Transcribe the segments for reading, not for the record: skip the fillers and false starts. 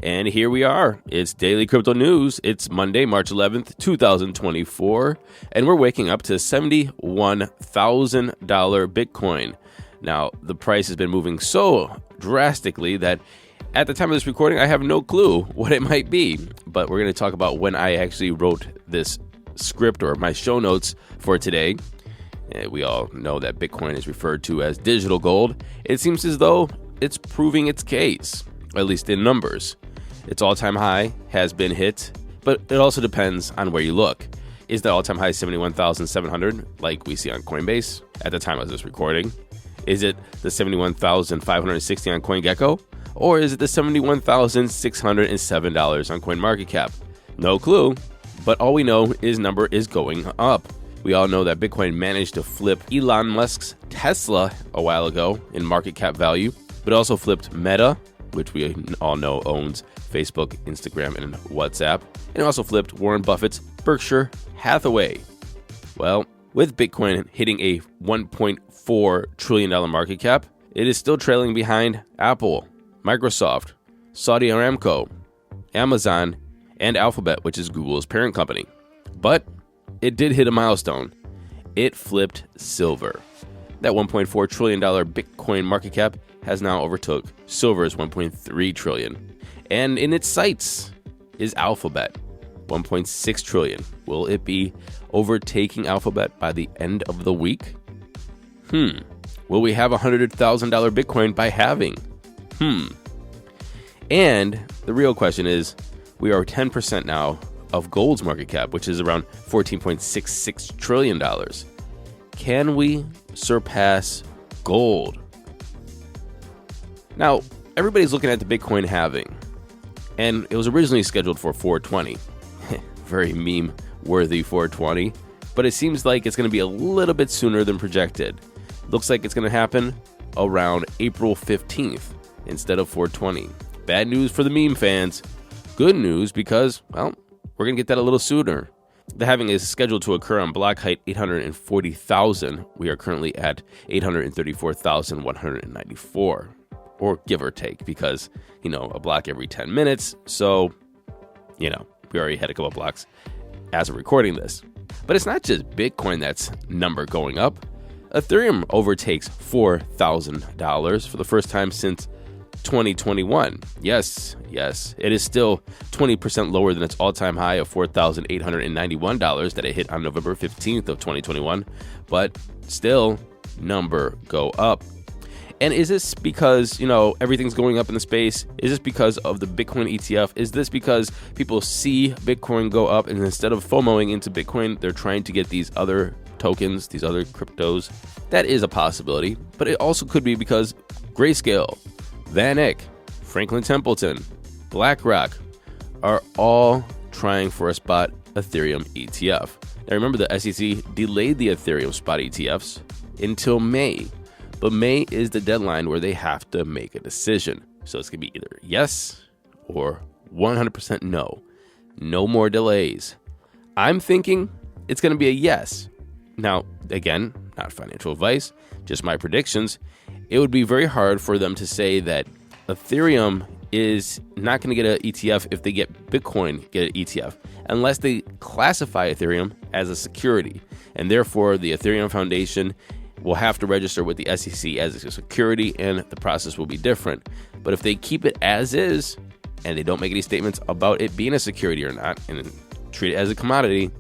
And here we are. It's Daily Crypto News. It's Monday, March 11th, 2024. And we're waking up to $71,000 Bitcoin. Now, the price has been moving so drastically that at the time of this recording, I have no clue what it might be. But we're going to talk about when I actually wrote this script or my show notes for today. We all know that Bitcoin is referred to as digital gold. It seems as though it's proving its case, at least in numbers. Its all-time high has been hit, but it also depends on where you look. Is the all-time high 71,700 like we see on Coinbase at the time of this recording? Is it the 71,560 on CoinGecko? Or is it the $71,607 on CoinMarketCap? No clue, but all we know is number is going up. We all know that Bitcoin managed to flip Elon Musk's Tesla a while ago in market cap value, but also flipped Meta, which we all know owns Facebook, Instagram, and WhatsApp, and also flipped Warren Buffett's Berkshire Hathaway. Well, with Bitcoin hitting a $1.4 trillion market cap, it is still trailing behind Apple, Microsoft, Saudi Aramco, Amazon, and Alphabet, which is Google's parent company. But it did hit a milestone. It flipped silver. That $1.4 trillion Bitcoin market cap has now overtook silver's $1.3 trillion. And in its sights is Alphabet, $1.6 trillion. Will it be overtaking Alphabet by the end of the week? Will we have $100,000 Bitcoin by halving? And the real question is, we are 10% now of gold's market cap, which is around $14.66 trillion. Can we surpass gold? Now, everybody's looking at the Bitcoin halving, and it was originally scheduled for 420. Very meme-worthy 420, but it seems like it's going to be a little bit sooner than projected. Looks like it's going to happen around April 15th instead of 420. Bad news for the meme fans. Good news because, well, we're going to get that a little sooner. The halving is scheduled to occur on block height 840,000. We are currently at 834,194. Or give or take, because, a block every 10 minutes. So, we already had a couple blocks as of recording this. But it's not just Bitcoin that's number going up. Ethereum overtakes $4,000 for the first time since 2021. Yes, it is still 20% lower than its all-time high of $4,891 that it hit on November 15th of 2021. But still, number go up. And is this because, everything's going up in the space? Is this because of the Bitcoin ETF? Is this because people see Bitcoin go up and instead of FOMOing into Bitcoin, they're trying to get these other tokens, these other cryptos? That is a possibility. But it also could be because Grayscale, VanEck, Franklin Templeton, BlackRock are all trying for a spot Ethereum ETF. Now remember, the SEC delayed the Ethereum spot ETFs until May. But May is the deadline where they have to make a decision. So it's going to be either yes or 100% no. No more delays. I'm thinking it's going to be a yes. Now, again, not financial advice, just my predictions. It would be very hard for them to say that Ethereum is not going to get an ETF if they get Bitcoin get an ETF, unless they classify Ethereum as a security. And therefore, the Ethereum Foundation will have to register with the SEC as a security, and the process will be different. But if they keep it as is, and they don't make any statements about it being a security or not, and treat it as a commodity,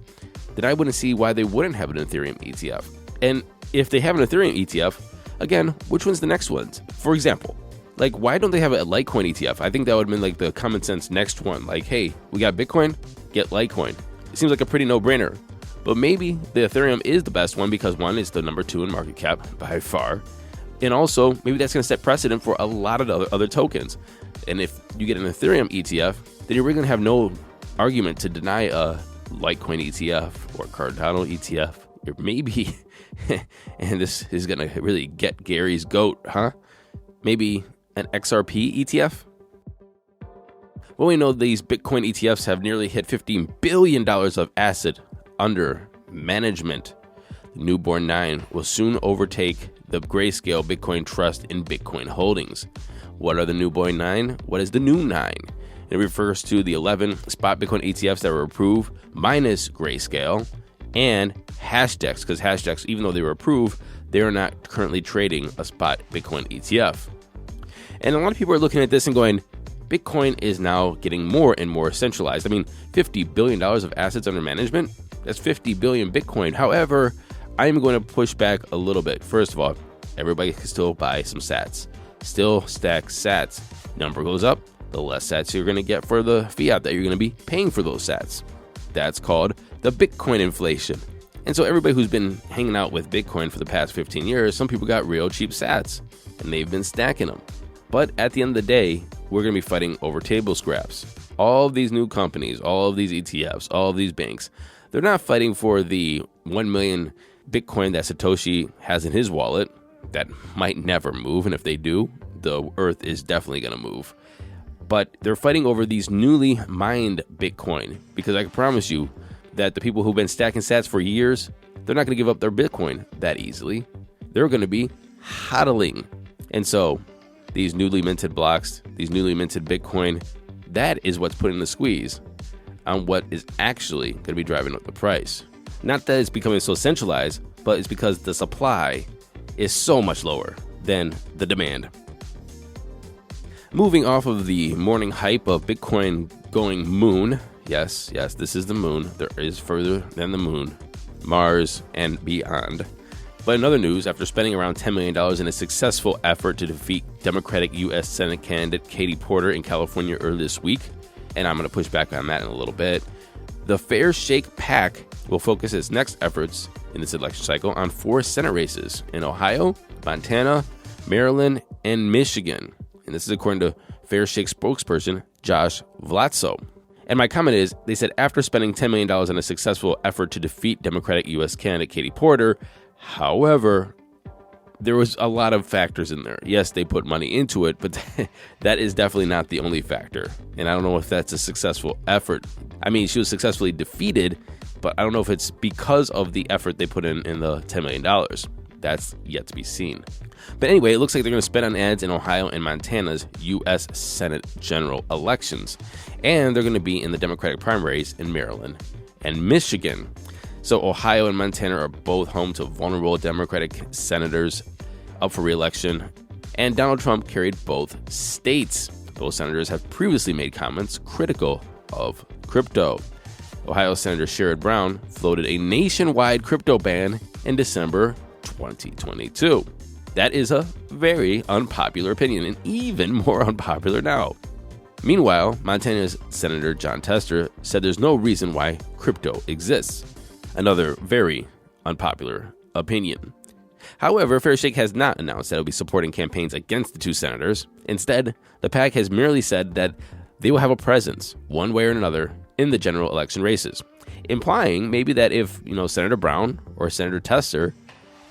then I wouldn't see why they wouldn't have an Ethereum ETF. And if they have an Ethereum ETF, again, which one's the next ones? For example, why don't they have a Litecoin ETF? I think that would have been the common sense next one. Hey, we got Bitcoin, get Litecoin. It seems like a pretty no-brainer. But maybe the Ethereum is the best one because one is the number 2 in market cap by far. And also, maybe that's going to set precedent for a lot of other tokens. And if you get an Ethereum ETF, then you're really going to have no argument to deny a Litecoin ETF or Cardano ETF. Or maybe, and this is going to really get Gary's goat, maybe an XRP ETF? Well, we know these Bitcoin ETFs have nearly hit $15 billion of asset under management. The newborn 9 will soon overtake the Grayscale Bitcoin Trust in Bitcoin holdings. What are the newborn 9? What is the new 9? It refers to the 11 spot Bitcoin ETFs that were approved minus Grayscale and Hashdex, because Hashdex, even though they were approved, they are not currently trading a spot Bitcoin ETF. And a lot of people are looking at this and going, Bitcoin is now getting more and more centralized. I mean, $50 billion of assets under management, that's 50 billion Bitcoin. However, I'm going to push back a little bit. First of all, everybody can still buy some sats. Still stack sats. Number goes up, the less sats you're going to get for the fiat that you're going to be paying for those sats. That's called the Bitcoin inflation. And so everybody who's been hanging out with Bitcoin for the past 15 years, some people got real cheap sats and they've been stacking them. But at the end of the day, we're going to be fighting over table scraps. All of these new companies, all of these ETFs, all of these banks, they're not fighting for the 1 million Bitcoin that Satoshi has in his wallet that might never move. And if they do, the earth is definitely going to move. But they're fighting over these newly mined Bitcoin, because I can promise you that the people who've been stacking sats for years, they're not going to give up their Bitcoin that easily. They're going to be hodling. And so these newly minted blocks, these newly minted Bitcoin, that is what's putting the squeeze on what is actually going to be driving up the price. Not that it's becoming so centralized, but it's because the supply is so much lower than the demand. Moving off of the morning hype of Bitcoin going moon, yes, this is the moon. There is further than the moon, Mars and beyond. But in other news, after spending around $10 million in a successful effort to defeat Democratic U.S. Senate candidate Katie Porter in California earlier this week, and I'm going to push back on that in a little bit, the Fair Shake PAC will focus its next efforts in this election cycle on 4 Senate races in Ohio, Montana, Maryland, and Michigan. And this is according to Fair Shake spokesperson Josh Vlatso. And my comment is, they said after spending $10 million on a successful effort to defeat Democratic U.S. candidate Katie Porter, however, there was a lot of factors in there. Yes, they put money into it, but that is definitely not the only factor. And I don't know if that's a successful effort. I mean, she was successfully defeated, but I don't know if it's because of the effort they put in the $10 million. That's yet to be seen. But anyway, it looks like they're going to spend on ads in Ohio and Montana's U.S. Senate general elections. And they're going to be in the Democratic primaries in Maryland and Michigan. So Ohio and Montana are both home to vulnerable Democratic senators up for re-election. And Donald Trump carried both states. Both senators have previously made comments critical of crypto. Ohio Senator Sherrod Brown floated a nationwide crypto ban in December 2022. That is a very unpopular opinion, and even more unpopular now. Meanwhile, Montana's Senator Jon Tester said there's no reason why crypto exists. Another very unpopular opinion. However, Fair Shake has not announced that it will be supporting campaigns against the two senators. Instead, the PAC has merely said that they will have a presence, one way or another, in the general election races, implying maybe that if, Senator Brown or Senator Tester,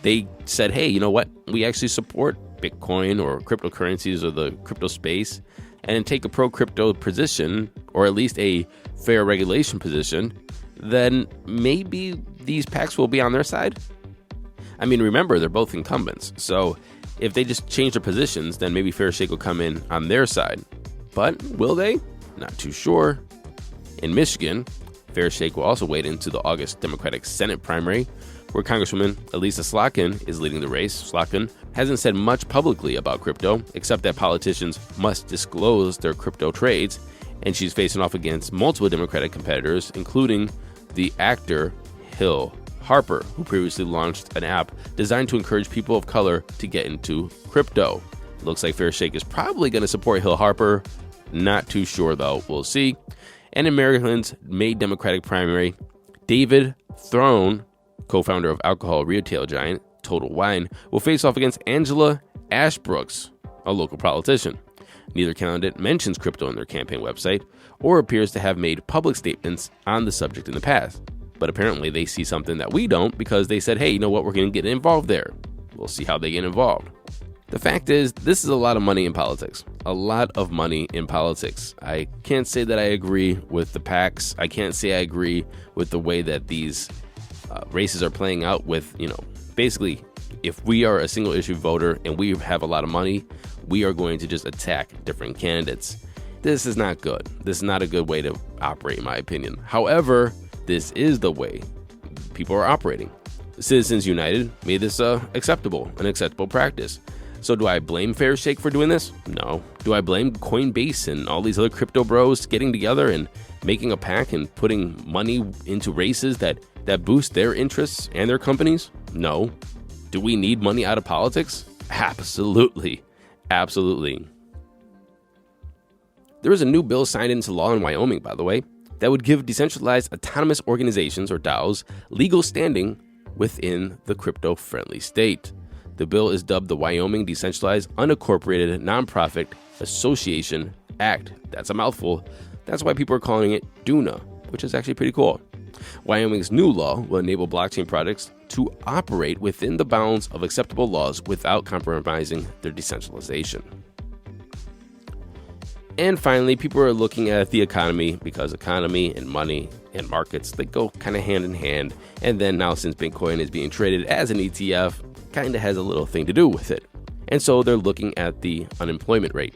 they said, hey, you know what, we actually support Bitcoin or cryptocurrencies or the crypto space, and take a pro-crypto position, or at least a fair regulation position, then maybe these PACs will be on their side. I mean, remember, they're both incumbents, so if they just change their positions, then maybe Fair Shake will come in on their side. But will they? Not too sure. In Michigan, Fair Shake will also wade into the August Democratic Senate primary, where Congresswoman Elisa Slotkin is leading the race. Slotkin hasn't said much publicly about crypto, except that politicians must disclose their crypto trades, and she's facing off against multiple Democratic competitors, including the actor Hill Harper, who previously launched an app designed to encourage people of color to get into crypto. Looks like Fair Shake is probably going to support Hill Harper. Not too sure, though. We'll see. And in Maryland's May Democratic primary, David Throne, co-founder of alcohol retail giant Total Wine, will face off against Angela Ashbrooks, a local politician. Neither candidate mentions crypto on their campaign website or appears to have made public statements on the subject in the past. But apparently they see something that we don't, because they said, hey, you know what, we're going to get involved there. We'll see how they get involved. The fact is, this is a lot of money in politics. A lot of money in politics. I can't say that I agree with the PACs. I can't say I agree with the way that these races are playing out with, basically, if we are a single issue voter and we have a lot of money, we are going to just attack different candidates. This is not good. This is not a good way to operate, in my opinion. However, this is the way people are operating. Citizens United made this an acceptable practice. So do I blame Fairshake for doing this? No. Do I blame Coinbase and all these other crypto bros getting together and making a pack and putting money into races that boost their interests and their companies? No. Do we need money out of politics? Absolutely. Absolutely. There is a new bill signed into law in Wyoming, by the way, that would give decentralized autonomous organizations, or DAOs, legal standing within the crypto-friendly state. The bill is dubbed the Wyoming Decentralized Unincorporated Nonprofit Association Act. That's a mouthful. That's why people are calling it DUNA, which is actually pretty cool. Wyoming's new law will enable blockchain projects to operate within the bounds of acceptable laws without compromising their decentralization. And finally, people are looking at the economy, because economy and money and markets, they go kind of hand in hand. And then now, since Bitcoin is being traded as an ETF, kind of has a little thing to do with it. And so they're looking at the unemployment rate.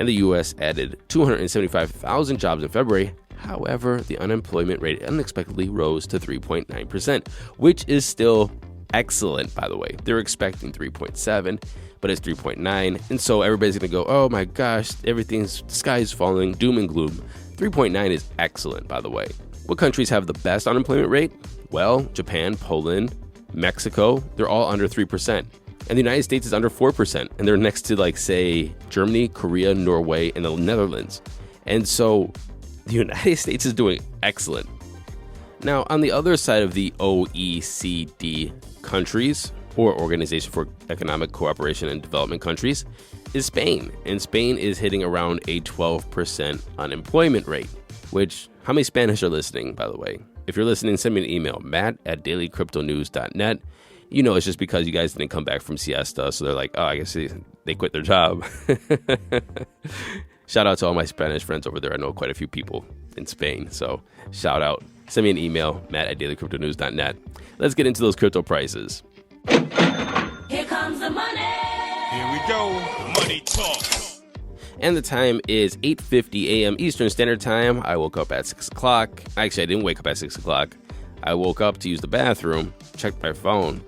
And the U.S. added 275,000 jobs in February. However, the unemployment rate unexpectedly rose to 3.9%, which is still excellent, by the way. They're expecting 3.7, but it's 3.9. And so everybody's going to go, oh my gosh, the sky is falling, doom and gloom. 3.9 is excellent, by the way. What countries have the best unemployment rate? Well, Japan, Poland, Mexico, they're all under 3%. And the United States is under 4%. And they're next to, like, say, Germany, Korea, Norway, and the Netherlands. And so the United States is doing excellent. Now, on the other side of the OECD countries, or Organization for Economic Cooperation and Development countries, is Spain. And Spain is hitting around a 12% unemployment rate, which, how many Spanish are listening, by the way? If you're listening, send me an email, matt@dailycryptonews.net. You know, it's just because you guys didn't come back from siesta, so they're like, oh, I guess they quit their job. Shout out to all my Spanish friends over there. I know quite a few people in Spain, so shout out. Send me an email, matt@dailycryptonews.net. Let's get into those crypto prices. Here comes the money. Here we go. Money talk. And the time is 8:50 a.m. Eastern Standard Time. I woke up at 6 o'clock. Actually, I didn't wake up at 6 o'clock. I woke up to use the bathroom, checked my phone.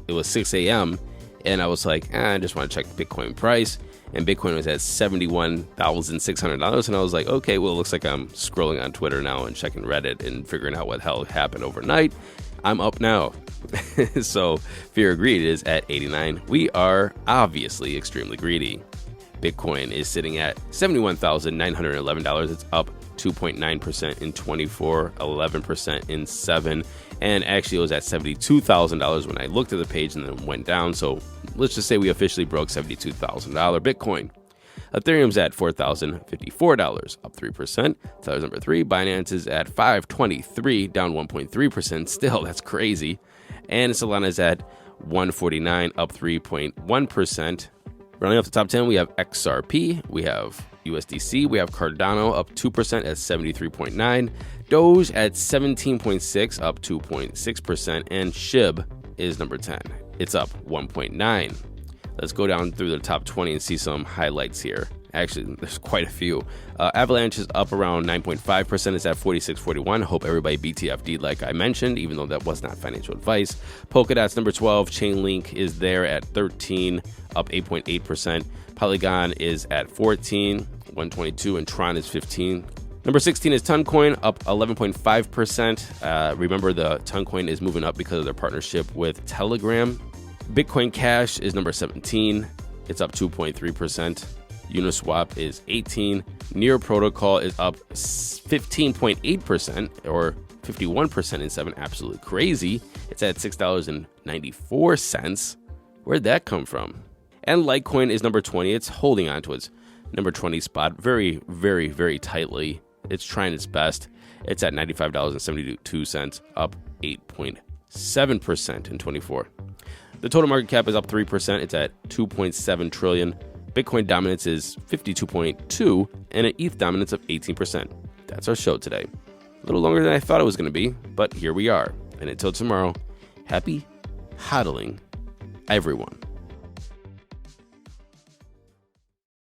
It was 6 a.m. And I was like, I just want to check the Bitcoin price. And Bitcoin was at $71,600. And I was like, okay, well, it looks like I'm scrolling on Twitter now and checking Reddit and figuring out what the hell happened overnight. I'm up now. So fear of greed is at 89. We are obviously extremely greedy. Bitcoin is sitting at $71,911. It's up 2.9% in 24, 11% in 7. And actually, it was at $72,000 when I looked at the page and then went down. So let's just say we officially broke $72,000 Bitcoin. Ethereum's at $4,054, up 3%. Tether's number 3. Binance is at $523, down 1.3%. Still, that's crazy. And Solana's at $149, up 3.1%. Running off the top 10, we have XRP, we have USDC, we have Cardano up 2% at 73.9, Doge at 17.6, up 2.6%, and SHIB is number 10. It's up 1.9. Let's go down through the top 20 and see some highlights here. Actually, there's quite a few. Avalanche is up around 9.5%. It's at 46.41. Hope everybody BTFD'd like I mentioned, even though that was not financial advice. Polkadot's number 12. Chainlink is there at 13, up 8.8%. Polygon is at 14, 122, and Tron is 15. Number 16 is Toncoin, up 11.5%. Remember, the Toncoin is moving up because of their partnership with Telegram. Bitcoin Cash is number 17. It's up 2.3%. Uniswap is 18. Near Protocol is up 15.8%, or 51% in 7. Absolutely crazy. It's at $6.94. Where'd that come from? And Litecoin is number 20. It's holding on to its number 20 spot very, very, very tightly. It's trying its best. It's at $95.72, up 8.7% in 24. The total market cap is up 3%. It's at $2.7 trillion. Bitcoin dominance is 52.2 and an ETH dominance of 18%. That's our show today. A little longer than I thought it was going to be, but here we are. And until tomorrow, happy hodling, everyone.